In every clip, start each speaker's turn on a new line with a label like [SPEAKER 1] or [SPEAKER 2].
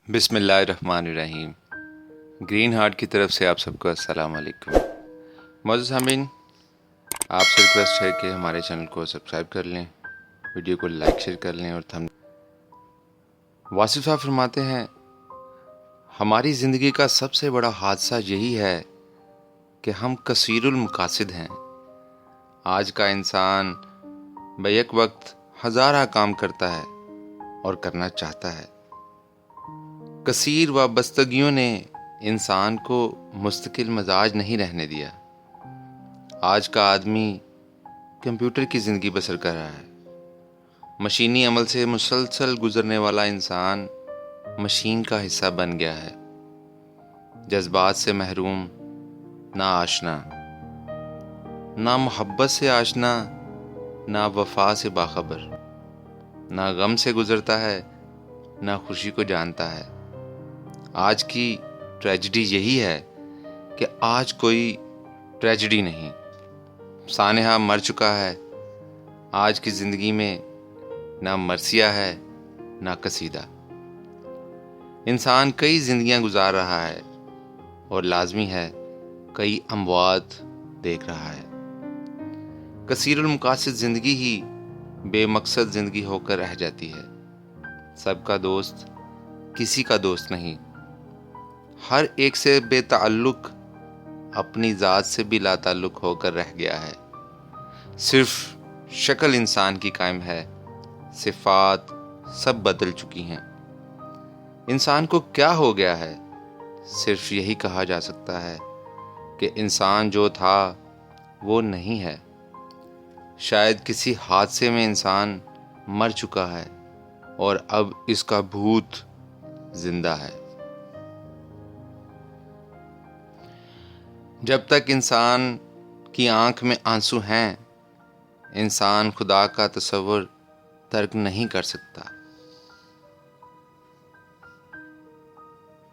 [SPEAKER 1] بسم اللہ الرحمن الرحیم۔ گرین ہارٹ کی طرف سے آپ سب کو السلام علیکم۔ معزز سامعین، آپ سے ریکویسٹ ہے کہ ہمارے چینل کو سبسکرائب کر لیں، ویڈیو کو لائک شیئر کر لیں اور واصف صاحب فرماتے ہیں ہماری زندگی کا سب سے بڑا حادثہ یہی ہے کہ ہم کثیر المقاصد ہیں۔ آج کا انسان بیک وقت ہزارہ کام کرتا ہے اور کرنا چاہتا ہے۔ کثیر وابستگیوں نے انسان کو مستقل مزاج نہیں رہنے دیا۔ آج کا آدمی کمپیوٹر کی زندگی بسر کر رہا ہے۔ مشینی عمل سے مسلسل گزرنے والا انسان مشین کا حصہ بن گیا ہے۔ جذبات سے محروم، نہ آشنا، نہ محبت سے آشنا، نہ وفا سے باخبر، نہ غم سے گزرتا ہے، نہ خوشی کو جانتا ہے۔ آج کی ٹریجڈی یہی ہے کہ آج کوئی ٹریجڈی نہیں۔ سانحہ مر چکا ہے۔ آج کی زندگی میں نہ مرثیہ ہے نہ قصیدہ۔ انسان کئی زندگیاں گزار رہا ہے اور لازمی ہے کئی اموات دیکھ رہا ہے۔ کثیر المقاصد زندگی ہی بے مقصد زندگی ہو کر رہ جاتی ہے۔ سب کا دوست کسی کا دوست نہیں۔ ہر ایک سے بے تعلق اپنی ذات سے بھی لا تعلق ہو کر رہ گیا ہے۔ صرف شکل انسان کی قائم ہے، صفات سب بدل چکی ہیں۔ انسان کو کیا ہو گیا ہے؟ صرف یہی کہا جا سکتا ہے کہ انسان جو تھا وہ نہیں ہے۔ شاید کسی حادثے میں انسان مر چکا ہے اور اب اس کا بھوت زندہ ہے۔ جب تک انسان کی آنکھ میں آنسو ہیں، انسان خدا کا تصور ترک نہیں کر سکتا۔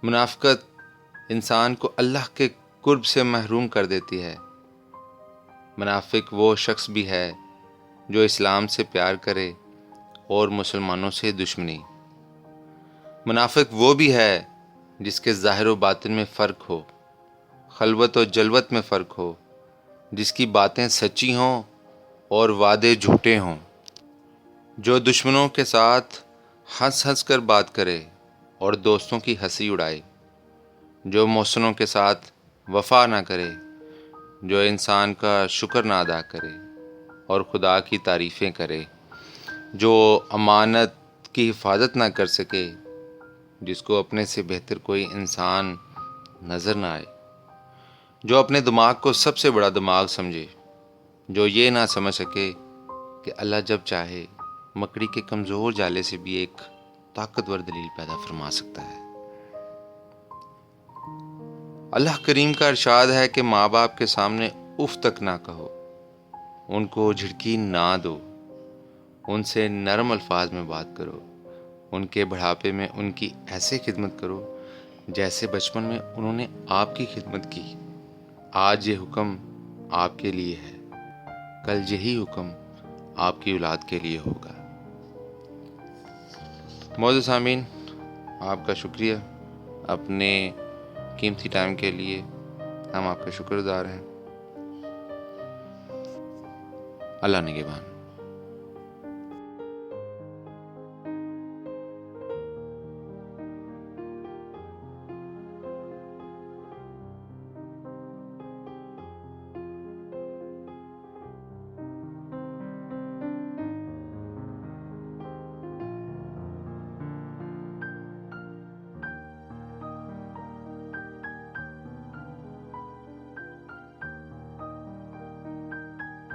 [SPEAKER 1] منافقت انسان کو اللہ کے قرب سے محروم کر دیتی ہے۔ منافق وہ شخص بھی ہے جو اسلام سے پیار کرے اور مسلمانوں سے دشمنی۔ منافق وہ بھی ہے جس کے ظاہر و باطن میں فرق ہو، خلوت و جلوت میں فرق ہو، جس کی باتیں سچی ہوں اور وعدے جھوٹے ہوں، جو دشمنوں کے ساتھ ہنس ہنس کر بات کرے اور دوستوں کی ہنسی اڑائے، جو محسنوں کے ساتھ وفا نہ کرے، جو انسان کا شکر نہ ادا کرے اور خدا کی تعریفیں کرے، جو امانت کی حفاظت نہ کر سکے، جس کو اپنے سے بہتر کوئی انسان نظر نہ آئے، جو اپنے دماغ کو سب سے بڑا دماغ سمجھے، جو یہ نہ سمجھ سکے کہ اللہ جب چاہے مکڑی کے کمزور جالے سے بھی ایک طاقتور دلیل پیدا فرما سکتا ہے۔ اللہ کریم کا ارشاد ہے کہ ماں باپ کے سامنے اف تک نہ کہو، ان کو جھڑکی نہ دو، ان سے نرم الفاظ میں بات کرو، ان کے بڑھاپے میں ان کی ایسے خدمت کرو جیسے بچپن میں انہوں نے آپ کی خدمت کی۔ آج یہ حکم آپ کے لیے ہے، کل یہی حکم آپ کی اولاد کے لیے ہوگا۔ معزز سامعین، آپ کا شکریہ اپنے قیمتی ٹائم کے لیے، ہم آپ کا شکر گزار ہیں۔ اللہ نگہبان۔